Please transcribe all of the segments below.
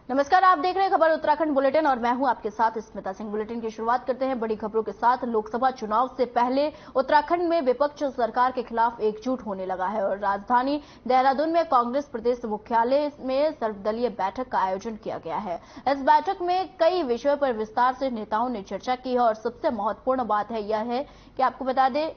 नमस्कार, आप देख रहे हैं खबर उत्तराखंड बुलेटिन और मैं हूं आपके साथ स्मिता सिंह। बुलेटिन की शुरुआत करते हैं बड़ी खबरों के साथ। लोकसभा चुनाव से पहले उत्तराखंड में विपक्ष सरकार के खिलाफ एकजुट होने लगा है और राजधानी देहरादून में कांग्रेस प्रदेश मुख्यालय में सर्वदलीय बैठक का आयोजन किया गया है। इस बैठक में कई विषयों पर विस्तार से नेताओं ने चर्चा की है और सबसे महत्वपूर्ण बात यह है कि आपको बता दें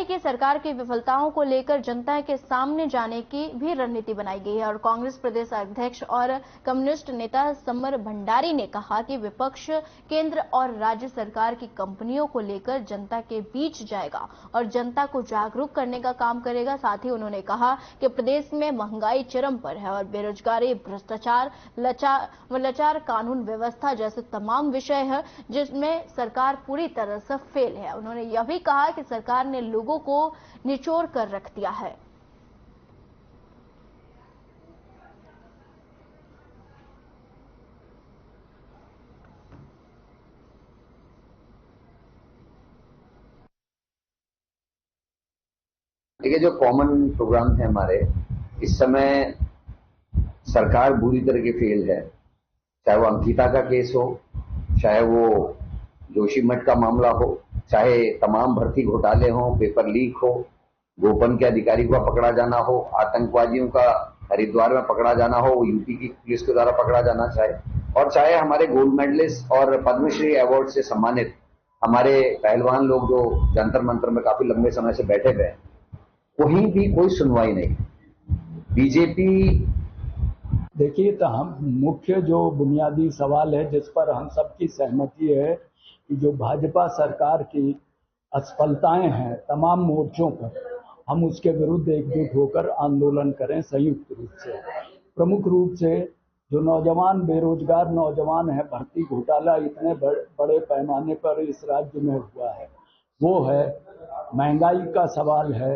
कि सरकार की विफलताओं को लेकर जनता के सामने जाने की भी रणनीति बनाई गई है और कांग्रेस प्रदेश अध्यक्ष और कम्युनिस्ट नेता समर भंडारी ने कहा कि विपक्ष केंद्र और राज्य सरकार की कंपनियों को लेकर जनता के बीच जाएगा और जनता को जागरूक करने का काम करेगा। साथ ही उन्होंने कहा कि प्रदेश में महंगाई चरम पर है और बेरोजगारी, भ्रष्टाचार, लाचार कानून व्यवस्था जैसे तमाम विषय है जिसमें सरकार पूरी तरह से फेल है। उन्होंने यह भी कहा कि सरकार ने लोगों को निचोड़ कर रख दिया है। देखिए, जो कॉमन प्रोग्राम है हमारे, इस समय सरकार बुरी तरह की फेल है। चाहे वो अंकिता का केस हो, चाहे वो जोशीमठ का मामला हो, चाहे तमाम भर्ती घोटाले हो, पेपर लीक हो, गोपन के अधिकारी का पकड़ा जाना हो, आतंकवादियों का हरिद्वार में पकड़ा जाना हो, यूपी की पुलिस के द्वारा पकड़ा जाना और चाहे हमारे गोल्ड मेडलिस्ट और पद्मश्री अवार्ड से सम्मानित हमारे पहलवान लोग जो जंतर मंतर में काफी लंबे समय से बैठे हुए, कहीं भी कोई सुनवाई नहीं। बीजेपी देखिए, तो हम मुख्य जो बुनियादी सवाल है जिस पर हम सबकी सहमति है कि जो भाजपा सरकार की असफलताएं हैं तमाम मोर्चों पर, हम उसके विरुद्ध एकजुट होकर आंदोलन करें संयुक्त रूप से। प्रमुख रूप से जो नौजवान बेरोजगार नौजवान है, भर्ती घोटाला इतने बड़े पैमाने पर इस राज्य में हुआ है, वो है, महंगाई का सवाल है,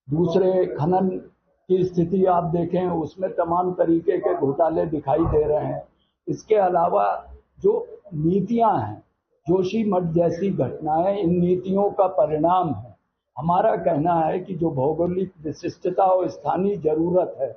दूसरे खनन की स्थिति आप देखें उसमें तमाम तरीके के घोटाले दिखाई दे रहे हैं। इसके अलावा जो नीतियां हैं, जोशीमठ जैसी घटनाएं इन नीतियों का परिणाम है। हमारा कहना है कि जो भौगोलिक विशिष्टता और स्थानीय जरूरत है,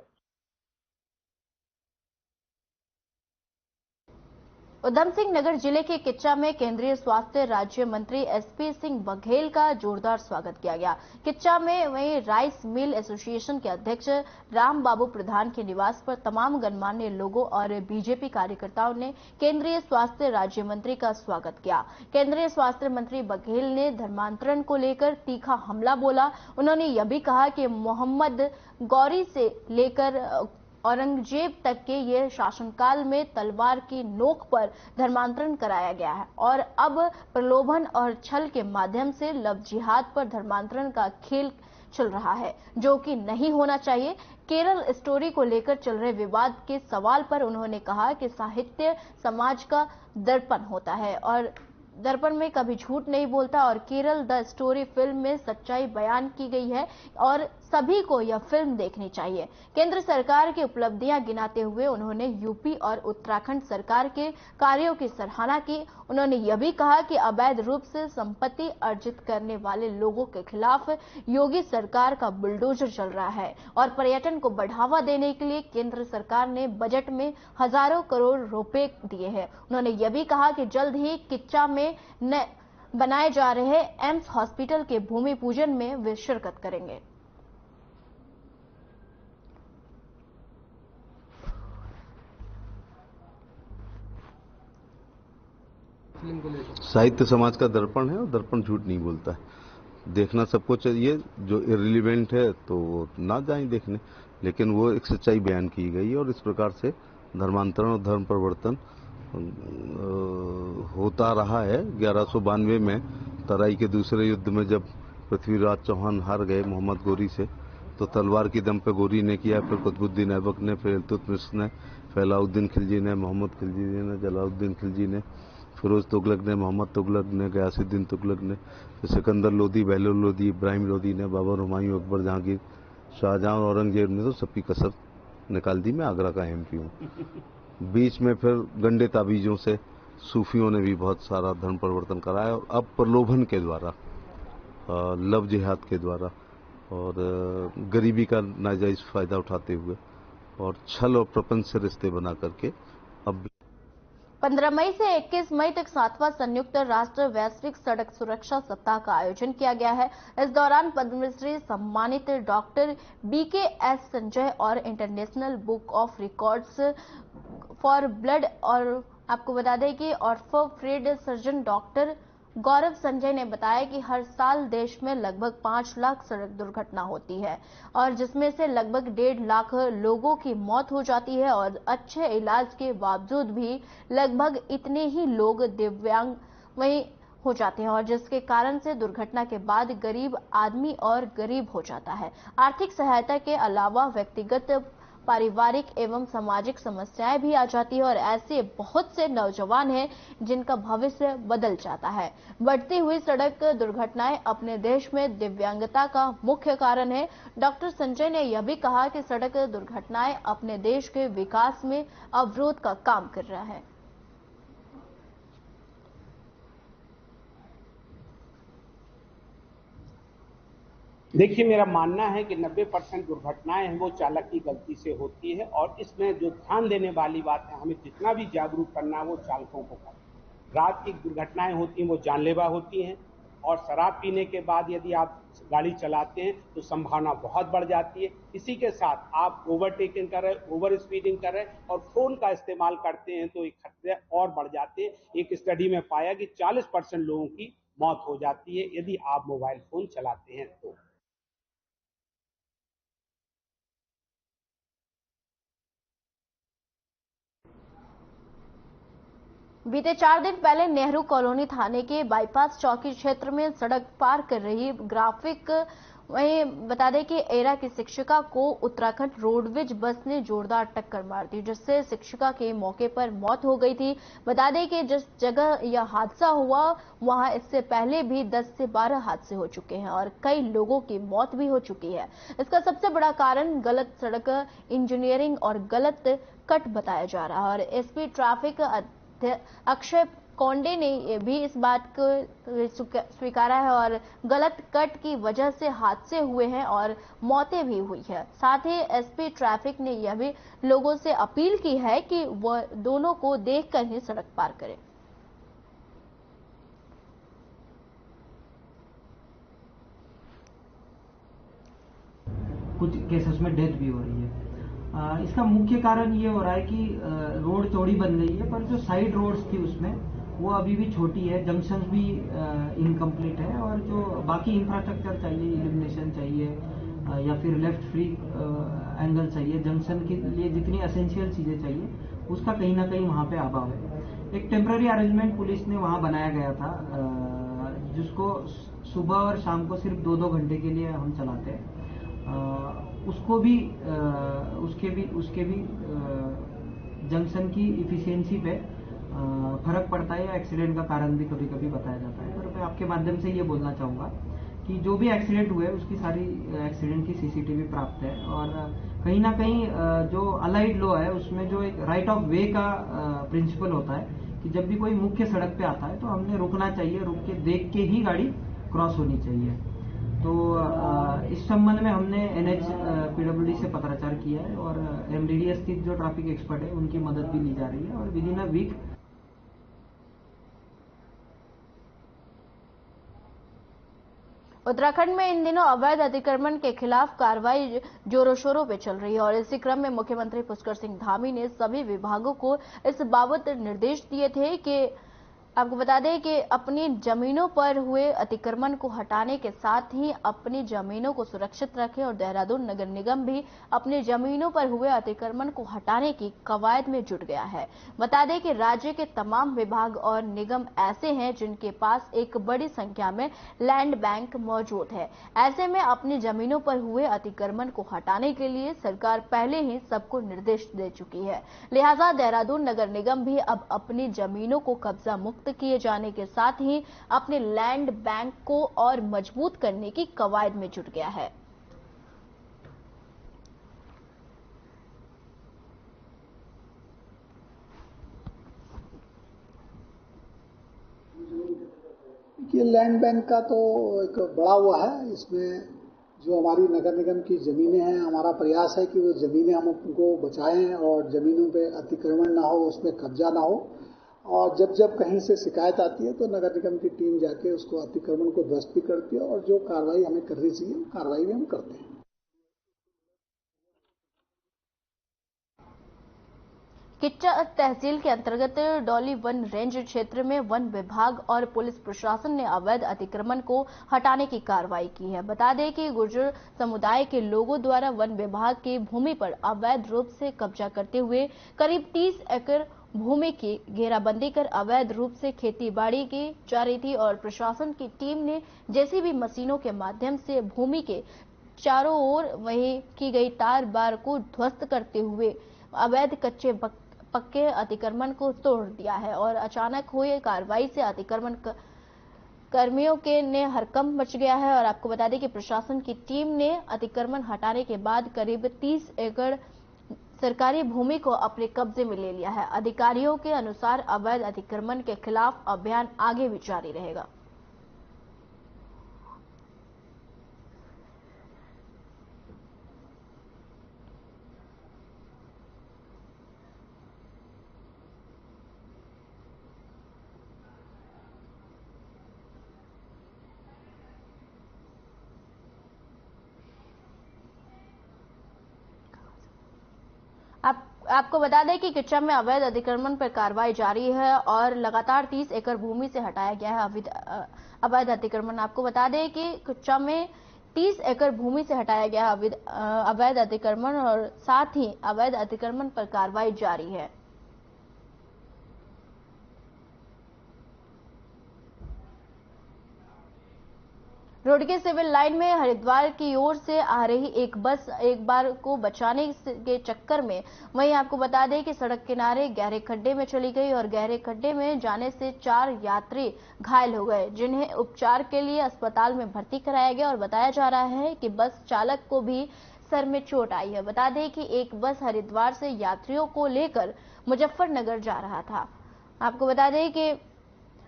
उधम सिंह नगर जिले के किच्चा में केंद्रीय स्वास्थ्य राज्य मंत्री एसपी सिंह बघेल का जोरदार स्वागत किया गया। किच्चा में वहीं राइस मिल एसोसिएशन के अध्यक्ष राम बाबू प्रधान के निवास पर तमाम गणमान्य लोगों और बीजेपी कार्यकर्ताओं ने केंद्रीय स्वास्थ्य राज्य मंत्री का स्वागत किया। केंद्रीय स्वास्थ्य मंत्री बघेल ने धर्मांतरण को लेकर तीखा हमला बोला। उन्होंने यह भी कहा कि मोहम्मद गौरी से लेकर औरंगजेब तक के ये शासनकाल में तलवार की नोक पर धर्मांतरण कराया गया है और अब प्रलोभन और छल के माध्यम से लव जिहाद पर धर्मांतरण का खेल चल रहा है, जो कि नहीं होना चाहिए। केरल स्टोरी को लेकर चल रहे विवाद के सवाल पर उन्होंने कहा कि साहित्य समाज का दर्पण होता है और दर्पण में कभी झूठ नहीं बोलता और केरल द स्टोरी फिल्म में सच्चाई बयान की गई है और सभी को यह फिल्म देखनी चाहिए। केंद्र सरकार की उपलब्धियां गिनाते हुए उन्होंने यूपी और उत्तराखंड सरकार के कार्यों की सराहना की। उन्होंने यह भी कहा कि अवैध रूप से संपत्ति अर्जित करने वाले लोगों के खिलाफ योगी सरकार का बुलडोजर चल रहा है और पर्यटन को बढ़ावा देने के लिए केंद्र सरकार ने बजट में हजारों करोड़ रुपए दिए हैं। उन्होंने यह भी कहा कि जल्द ही किच्चा में बनाए जा रहे एम्स हॉस्पिटल के भूमि पूजन में वे शिरकत करेंगे। साहित्य समाज का दर्पण है और दर्पण झूठ नहीं बोलता है। देखना सबको चाहिए, जो इररिलेवेंट है तो वो ना जाएं देखने, लेकिन वो एक सच्चाई बयान की गई है और इस प्रकार से धर्मांतरण और धर्म परिवर्तन होता रहा है। 1192 में तराई के दूसरे युद्ध में जब पृथ्वीराज चौहान हार गए मोहम्मद गौरी से, तो तलवार की दम पे गौरी ने किया, फिर कुतुबुद्दीन ऐबक ने, फिर इल्तुतमिश ने, फैलाउद्दीन खिलजी ने, मोहम्मद खिलजी ने, जलालुद्दीन खिलजी ने, फिरोज तुगलक ने, मोहम्मद तुगलक ने, गयासुद्दीन तुगलक ने, सिकंदर लोदी, बहलोल लोदी, इब्राहिम लोदी ने, बाबर, हुमायूं, अकबर, जहांगीर, शाहजहां और औरंगजेब ने तो सबकी कसर निकाल दी। मैं आगरा का एमपी हूँ। बीच में फिर गंडे ताबीजों से सूफियों ने भी बहुत सारा धर्म परिवर्तन कराया और अब प्रलोभन के द्वारा लव जिहाद के द्वारा और गरीबी का नाजायज फायदा उठाते हुए और छल और प्रपंच से रिश्ते बना करके अब 15 मई से 21 मई तक 7वां संयुक्त राष्ट्र वैश्विक सड़क सुरक्षा सप्ताह का आयोजन किया गया है। इस दौरान पद्मश्री सम्मानित डॉक्टर BKS संजय और international book of records for blood और आपको बता दें कि ऑर्थोपेडिक सर्जन डॉक्टर गौरव संजय ने बताया कि हर साल देश में लगभग 5 लाख सड़क दुर्घटना होती है और जिसमें से लगभग 1.5 लाख लोगों की मौत हो जाती है और अच्छे इलाज के बावजूद भी लगभग इतने ही लोग दिव्यांग वहीं हो जाते हैं और जिसके कारण से दुर्घटना के बाद गरीब आदमी और गरीब हो जाता है। आर्थिक सहायता के अलावा व्यक्तिगत पारिवारिक एवं सामाजिक समस्याएं भी आ जाती है और ऐसे बहुत से नौजवान हैं जिनका भविष्य बदल जाता है। बढ़ती हुई सड़क दुर्घटनाएं अपने देश में दिव्यांगता का मुख्य कारण है। डॉक्टर संजय ने यह भी कहा कि सड़क दुर्घटनाएं अपने देश के विकास में अवरोध का काम कर रहा है। देखिए, मेरा मानना है कि 90% दुर्घटनाएं हैं वो चालक की गलती से होती है और इसमें जो ध्यान देने वाली बात है, हमें जितना भी जागरूक करना है वो चालकों को करना। रात की दुर्घटनाएं होती हैं वो जानलेवा होती हैं और शराब पीने के बाद यदि आप गाड़ी चलाते हैं तो संभावना बहुत बढ़ जाती है। इसी के साथ आप ओवरटेकिंग कर रहे हैं, ओवर स्पीडिंग कर रहे हैं और फोन का इस्तेमाल करते हैं तो ये खतरे और बढ़ जाते हैं। एक स्टडी में पाया कि 40% लोगों की मौत हो जाती है यदि आप मोबाइल फोन चलाते हैं तो। बीते 4 दिन पहले नेहरू कॉलोनी थाने के बाईपास चौकी क्षेत्र में सड़क पार कर रही ग्राफिक वहीं बता दें कि एरा की शिक्षिका को उत्तराखंड रोडवेज बस ने जोरदार टक्कर मार दी जिससे शिक्षिका की मौके पर मौत हो गई थी। बता दें कि जिस जगह यह हादसा हुआ वहां इससे पहले भी 10 से 12 हादसे हो चुके हैं और कई लोगों की मौत भी हो चुकी है। इसका सबसे बड़ा कारण गलत सड़क इंजीनियरिंग और गलत कट बताया जा रहा है और एसपी ट्रैफिक अक्षय कोंडे ने भी इस बात को स्वीकारा है और गलत कट की वजह से हादसे हुए हैं और मौतें भी हुई है। साथ ही एसपी ट्रैफिक ने यह भी लोगों से अपील की है कि वह दोनों को देखकर ही सड़क पार करें। कुछ केसेस में डेथ भी हो रही है। इसका मुख्य कारण ये हो रहा है कि रोड चौड़ी बन गई है पर जो साइड रोड्स थी उसमें वो अभी भी छोटी है, जंक्शन भी इनकम्प्लीट है और जो बाकी इंफ्रास्ट्रक्चर चाहिए, इल्यूमिनेशन चाहिए या फिर लेफ्ट फ्री एंगल चाहिए, जंक्शन के लिए जितनी एसेंशियल चीज़ें चाहिए उसका कहीं ना कहीं वहाँ पे अभाव है। एक टेम्पररी अरेंजमेंट पुलिस ने वहाँ बनाया गया था जिसको सुबह और शाम को सिर्फ 2-2 घंटे के लिए हम चलाते हैं। उसके भी जंक्शन की इफिशियंसी पे फर्क पड़ता है या एक्सीडेंट का कारण भी कभी कभी बताया जाता है। पर मैं आपके माध्यम से ये बोलना चाहूँगा कि जो भी एक्सीडेंट हुए उसकी सारी एक्सीडेंट की सीसीटीवी प्राप्त है और कहीं ना कहीं जो अलाइड लॉ है उसमें जो एक राइट ऑफ वे का प्रिंसिपल होता है कि जब भी कोई मुख्य सड़क पे आता है तो हमने रुकना चाहिए, रुक के देख के ही गाड़ी क्रॉस होनी चाहिए। तो इस संबंध में हमने NH PWD से पत्राचार किया है और MDDA स्थित जो ट्रैफिक एक्सपर्ट है उनकी मदद भी ली जा रही है और within a week Uttarakhand में इन दिनों अवैध अतिक्रमण के खिलाफ कार्रवाई जोरों शोरों पे चल रही है और इसी क्रम में मुख्यमंत्री पुष्कर सिंह धामी ने सभी विभागों को इस बाबत निर्देश दिए थे कि आपको बता दें कि अपनी जमीनों पर हुए अतिक्रमण को हटाने के साथ ही अपनी जमीनों को सुरक्षित रखें और देहरादून नगर निगम भी अपनी जमीनों पर हुए अतिक्रमण को हटाने की कवायद में जुट गया है। बता दें कि राज्य के तमाम विभाग और निगम ऐसे हैं जिनके पास एक बड़ी संख्या में लैंड बैंक मौजूद है। ऐसे में अपनी जमीनों पर हुए अतिक्रमण को हटाने के लिए सरकार पहले ही सबको निर्देश दे चुकी है। लिहाजा देहरादून नगर निगम भी अब अपनी जमीनों को कब्जा मुक्त किए जाने के साथ ही अपने लैंड बैंक को और मजबूत करने की कवायद में जुट गया है। कि लैंड बैंक का तो एक बड़ा हुआ है। इसमें जो हमारी नगर निगम की ज़मीनें हैं, हमारा प्रयास है कि वो ज़मीनें हम उनको बचाएं और ज़मीनों पे अतिक्रमण ना हो, उसमें कब्जा ना हो। और जब जब कहीं से शिकायत आती है तो नगर निगम की टीम जाके उसको अतिक्रमण को ध्वस्त भी करती है और जो कार्रवाई हमें करनी चाहिए कार्रवाई भी हम करते हैं। किच्चा तहसील के अंतर्गत डॉली वन रेंज क्षेत्र में वन विभाग और पुलिस प्रशासन ने अवैध अतिक्रमण को हटाने की कार्रवाई की है। बता दें कि गुर्जर समुदाय के लोगों द्वारा वन विभाग की भूमि पर अवैध रूप से कब्जा करते हुए करीब 30 एकड़ भूमि की घेराबंदी कर अवैध रूप से खेतीबाड़ी की जा रही थी और प्रशासन की टीम ने जेसीबी मशीनों के माध्यम से भूमि के चारों ओर वही की गई तार बार को ध्वस्त करते हुए अवैध कच्चे पक्के अतिक्रमण को तोड़ दिया है और अचानक हुई कार्रवाई से अतिक्रमण कर्मियों के ने हड़कंप मच गया है। और आपको बता दें कि प्रशासन की टीम ने अतिक्रमण हटाने के बाद करीब 30 एकड़ सरकारी भूमि को अपने कब्जे में ले लिया है। अधिकारियों के अनुसार अवैध अतिक्रमण के खिलाफ अभियान आगे भी जारी रहेगा। आपको बता दें कि किच्चा में अवैध अतिक्रमण पर कार्रवाई जारी है और लगातार 30 एकड़ भूमि से हटाया गया है अवैध अतिक्रमण। आपको बता दें कि किच्चा में 30 एकड़ भूमि से हटाया गया है अवैध अतिक्रमण और साथ ही अवैध अतिक्रमण पर कार्रवाई जारी है। रोड के सिविल लाइन में हरिद्वार की ओर से आ रही एक बस एक बार को बचाने के चक्कर में वहीं आपको बता दें कि सड़क किनारे गहरे खड्डे में चली गई और गहरे खड्डे में जाने से 4 यात्री घायल हो गए, जिन्हें उपचार के लिए अस्पताल में भर्ती कराया गया और बताया जा रहा है कि बस चालक को भी सर में चोट आई है। बता दें कि एक बस हरिद्वार से यात्रियों को लेकर मुजफ्फरनगर जा रहा था। आपको बता दें कि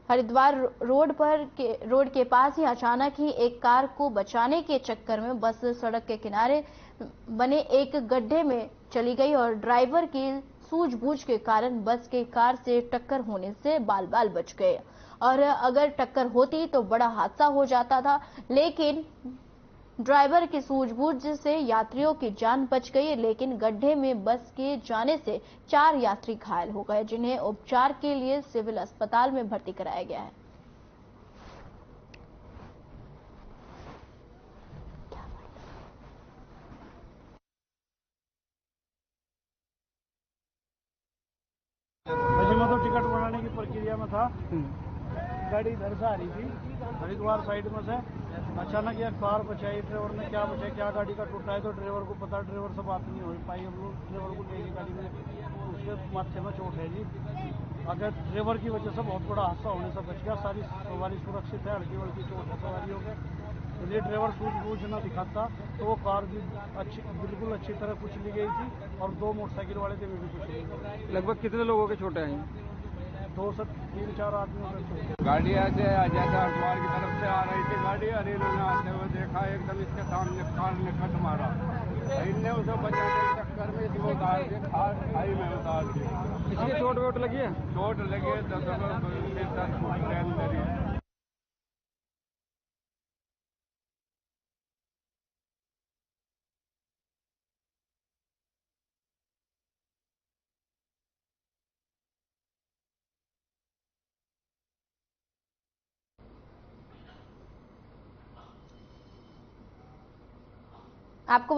हरिद्वार रोड के पास ही अचानक ही एक कार को बचाने के चक्कर में बस सड़क के किनारे बने एक गड्ढे में चली गई और ड्राइवर की सूझबूझ के कारण बस के कार से टक्कर होने से बाल बाल बच गए। और अगर टक्कर होती तो बड़ा हादसा हो जाता था, लेकिन ड्राइवर की सूझबूझ से यात्रियों की जान बच गई, लेकिन गड्ढे में बस के जाने से 4 यात्री घायल हो गए, जिन्हें उपचार के लिए सिविल अस्पताल में भर्ती कराया गया है। मैं तो टिकट बनाने की प्रक्रिया में था, गाड़ी इधर से आ रही थी हरिद्वार साइड में से, अचानक यह कार बचाई, ड्राइवर ने क्या बचाया क्या गाड़ी का टूटा है तो ड्राइवर को पता, ड्राइवर से बात नहीं हो पाई। हम लोग ड्राइवर को लेके गाड़ी में, उसके माथे में चोट है जी। अगर ड्राइवर की वजह से बहुत बड़ा हादसा होने से बच गया, सारी सवारी सुरक्षित है, हल्की हल्की चोट है सवारियों के। यदि ड्राइवर सूझबूझ न दिखाता तो वो कार भी बिल्कुल अच्छी तरह कुछ ली गई थी और 2 मोटरसाइकिल वाले थे, वे भी कुछ ली गई। लगभग कितने लोगों के चोटें हैं? 2 से 3-4 आदमियों के चोट। गाड़ी ऐसे जैसे हरिद्वार की तरफ से आ रही थी गाड़ी, और इन्होंने आते हुए देखा एकदम इसके सामने कार ने कट मारा, इनने उसे बचाने के चक्कर में इसको उतार के खाई में उतार दी। किसी चोट वोट लगी है? चोट लगी है, 10 ट्रेन लगी। आपको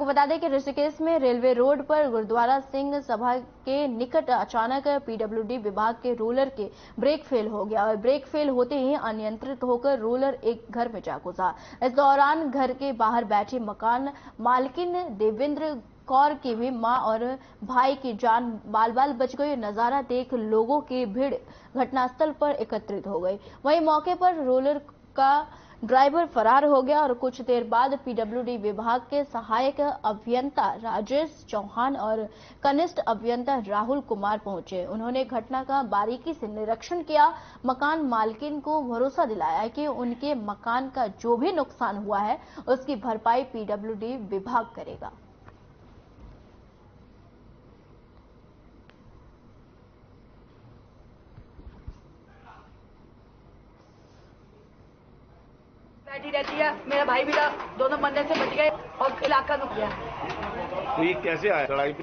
बता दें कि ऋषिकेश में रेलवे रोड पर गुरुद्वारा सिंह सभा के निकट अचानक पीडब्ल्यूडी विभाग के रोलर के ब्रेक फेल हो गया और ब्रेक फेल होते ही अनियंत्रित होकर रोलर एक घर में जा घुसा। इस दौरान घर के बाहर बैठे मकान मालकिन देवेंद्र कौर की भी मां और भाई की जान बाल बाल बच गई। नजारा देख लोगों की भीड़ घटनास्थल पर एकत्रित हो गई। वहीं मौके पर रोलर का ड्राइवर फरार हो गया और कुछ देर बाद पीडब्ल्यूडी विभाग के सहायक अभियंता राजेश चौहान और कनिष्ठ अभियंता राहुल कुमार पहुंचे। उन्होंने घटना का बारीकी से निरीक्षण किया। मकान मालकिन को भरोसा दिलाया कि उनके मकान का जो भी नुकसान हुआ है उसकी भरपाई पीडब्ल्यूडी विभाग करेगा। बैठी रहती है, मेरा भाई भी दोनों मंदिर से बच गए और इलाका रुक गया। तो ये कैसे आया चढ़ाई पे?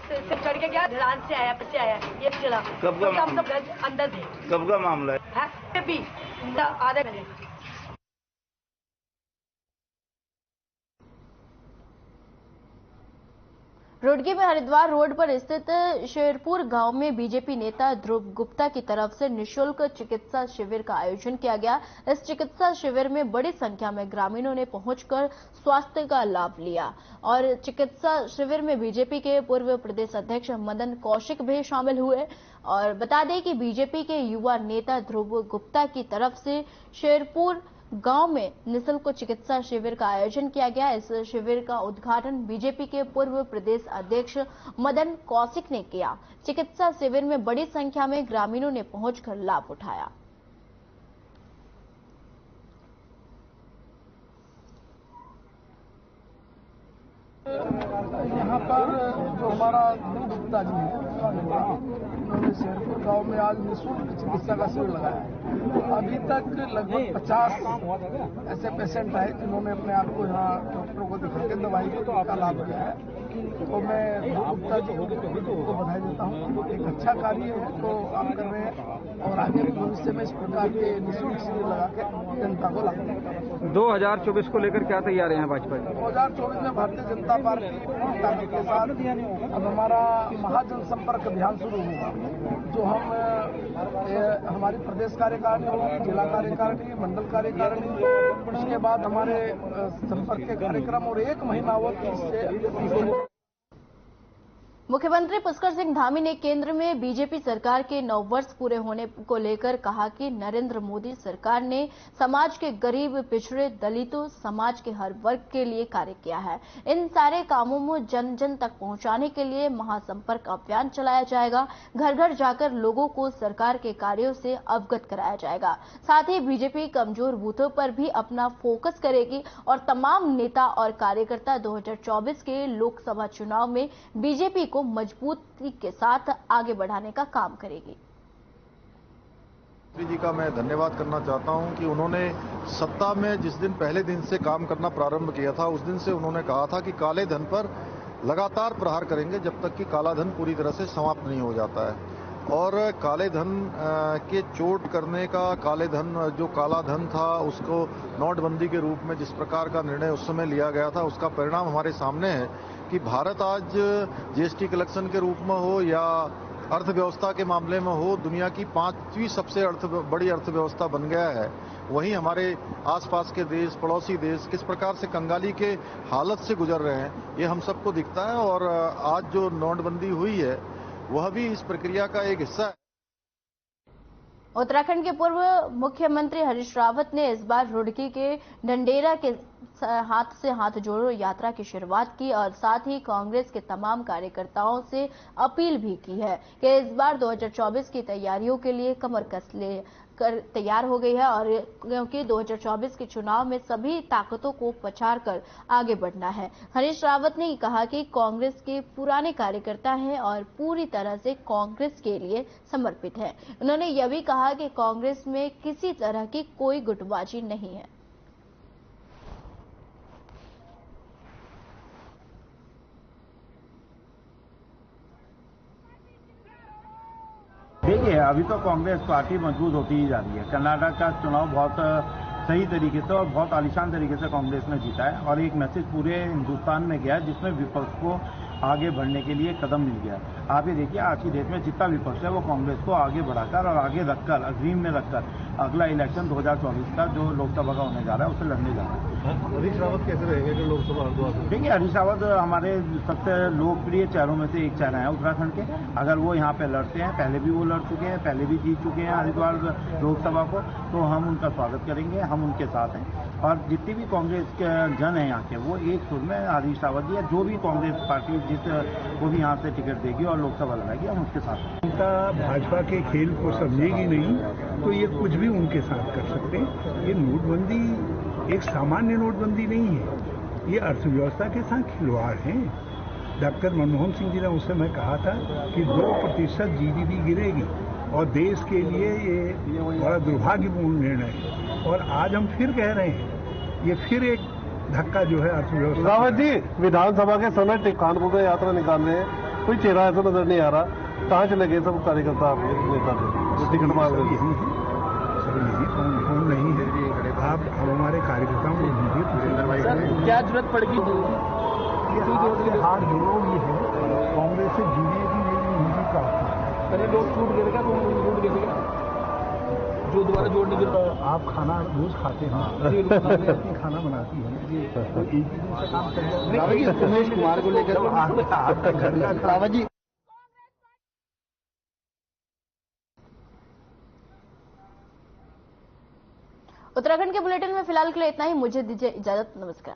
से चढ़ के गया, ढलान से आया, पीछे आया, ये चला। कब का हम सब अंदर थे। कब का मामला है? अभी आधे घंटे। रुड़की में हरिद्वार रोड पर स्थित शेरपुर गांव में बीजेपी नेता ध्रुव गुप्ता की तरफ से निःशुल्क चिकित्सा शिविर का आयोजन किया गया। इस चिकित्सा शिविर में बड़ी संख्या में ग्रामीणों ने पहुंचकर स्वास्थ्य का लाभ लिया और चिकित्सा शिविर में बीजेपी के पूर्व प्रदेश अध्यक्ष मदन कौशिक भी शामिल हुए। और बता दें कि बीजेपी के युवा नेता ध्रुव गुप्ता की तरफ से शेरपुर गांव में निःशुल्क चिकित्सा शिविर का आयोजन किया गया। इस शिविर का उद्घाटन बीजेपी के पूर्व प्रदेश अध्यक्ष मदन कौशिक ने किया। चिकित्सा शिविर में बड़ी संख्या में ग्रामीणों ने पहुंचकर लाभ उठाया। यहाँ पर जो हमारा गुप्ता जी है, उन्होंने शेरपुर गांव में आज निःशुल्क चिकित्सा का शिविर लगाया है। अभी तक लगभग 50 ऐसे पेशेंट आए जिन्होंने अपने आप को यहाँ डॉक्टरों को दिखा के दवाई का लाभ लिया है। तो मैं गुप्ता जी को बधाई देता हूँ। एक अच्छा कार्य है तो आप कर रहे हैं और आगे भी भविष्य में इस प्रकार के निःशुल्क शिविर लगा के जनता को लाभ देंगे। 2024 को लेकर क्या तैयारी है भाजपा की? 2024 में भारतीय जनता पार्टी के साथ अब हमारा महाजनसंपर्क अभियान शुरू होगा, जो हम हमारी प्रदेश कार्यकारिणी होगी, जिला कार्यकारिणी, मंडल कार्यकारिणी, उसके बाद हमारे संपर्क के कार्यक्रम और 1 महीना वक्त इससे। मुख्यमंत्री पुष्कर सिंह धामी ने केंद्र में बीजेपी सरकार के 9 वर्ष पूरे होने को लेकर कहा कि नरेंद्र मोदी सरकार ने समाज के गरीब, पिछड़े, दलितों, समाज के हर वर्ग के लिए कार्य किया है। इन सारे कामों में जन जन तक पहुंचाने के लिए महासंपर्क अभियान चलाया जाएगा। घर घर जाकर लोगों को सरकार के कार्यों से अवगत कराया जाएगा। साथ ही बीजेपी कमजोर बूथों पर भी अपना फोकस करेगी और तमाम नेता और कार्यकर्ता 2024 के लोकसभा चुनाव में बीजेपी को मजबूती के साथ आगे बढ़ाने का काम करेगी। जी का मैं धन्यवाद करना चाहता हूं कि उन्होंने सत्ता में जिस दिन पहले दिन से काम करना प्रारंभ किया था, उस दिन से उन्होंने कहा था कि काले धन पर लगातार प्रहार करेंगे जब तक कि काला धन पूरी तरह से समाप्त नहीं हो जाता है। और काले धन के चोट करने का, काले धन जो काला धन था उसको नोटबंदी के रूप में जिस प्रकार का निर्णय उस समय लिया गया था, उसका परिणाम हमारे सामने है कि भारत आज जीएसटी कलेक्शन के रूप में हो या अर्थव्यवस्था के मामले में हो, दुनिया की 5वीं सबसे बड़ी अर्थव्यवस्था बन गया है। वहीं हमारे आसपास के देश, पड़ोसी देश किस प्रकार से कंगाली के हालत से गुजर रहे हैं, ये हम सबको दिखता है। और आज जो नोटबंदी हुई है वह भी इस प्रक्रिया का एक हिस्सा है। उत्तराखंड के पूर्व मुख्यमंत्री हरीश रावत ने इस बार रुड़की के ढंडेरा के हाथ से हाथ जोड़ो यात्रा की शुरुआत की और साथ ही कांग्रेस के तमाम कार्यकर्ताओं से अपील भी की है कि इस बार 2024 की तैयारियों के लिए कमर कस ले कर तैयार हो गई है और क्योंकि 2024 के चुनाव में सभी ताकतों को पछाड़ कर आगे बढ़ना है। हरीश रावत ने कहा कि कांग्रेस के पुराने कार्यकर्ता हैं और पूरी तरह से कांग्रेस के लिए समर्पित हैं। उन्होंने यह भी कहा कि कांग्रेस में किसी तरह की कोई गुटबाजी नहीं है। देखिए, अभी तो कांग्रेस पार्टी मजबूत होती ही जा रही है। कर्नाटक का चुनाव बहुत सही तरीके से और बहुत आलीशान तरीके से कांग्रेस ने जीता है और एक मैसेज पूरे हिंदुस्तान में गया है जिसमें विपक्ष को आगे बढ़ने के लिए कदम मिल गया। आप ये देखिए आज की डेट में जितना भी पक्ष है वो कांग्रेस को आगे बढ़ाकर और आगे रखकर अग्रिम में रखकर अगला इलेक्शन 2024 का जो लोकसभा का होने जा रहा है उसे लड़ने जा रहा है। हरीश रावत कैसे रहेंगे जो लोकसभा हरिद्वार? देखिए हरीश रावत हमारे सबसे लोकप्रिय चेहरों में से एक चेहरा है उत्तराखंड के। अगर वो यहाँ पे लड़ते हैं, पहले भी वो लड़ चुके हैं, पहले भी जीत चुके हैं हरिद्वार लोकसभा को, तो हम उनका स्वागत करेंगे, हम उनके साथ हैं। और जितने भी कांग्रेस के जन हैं यहाँ के वो एक सुर में हरीश रावत जी या जो भी कांग्रेस पार्टी जिस को भी यहाँ से टिकट देगी और लोकसभा लड़ाएगी हम उसके साथ हैं। जनता भाजपा के खेल को समझेगी नहीं तो ये कुछ भी उनके साथ कर सकते हैं। ये नोटबंदी एक सामान्य नोटबंदी नहीं है, ये अर्थव्यवस्था के साथ खिलवाड़ है। डॉक्टर मनमोहन सिंह जी ने उस समय कहा था कि 2% GDP गिरेगी और देश के लिए ये बड़ा दुर्भाग्यपूर्ण निर्णय है। और आज हम फिर कह रहे हैं ये फिर एक धक्का जो है अर्थव्यवस्था। रावत जी विधानसभा के समय कानपुर में यात्रा निकाल रहे हैं, कोई चेहरा ऐसा नजर नहीं आ रहा, कहाँ चले गए सब कार्यकर्ता आपके नेता थे टिकट मांग रहे थे? कौन नहीं है, आप हमारे कार्यकर्ताओं को दीजिए। क्या जरूरत पड़ेगी? हाथ जोड़ो भी है, कांग्रेस से जुड़े भी मेरी निजी प्रार्थना है। पहले लोग छूट गए क्या? छूट गए जो दोबारा जोड़ने के लिए आप खाना रोज खाते हैं, अपनी खाना बनाती है, तो एक ही दिन से काम कर जाए। उमेश कुमार को लेकर आपके घर का रावत जी उत्तराखंड के बुलेटिन में फिलहाल के लिए इतना ही। मुझे दीजिए इजाजत। नमस्कार।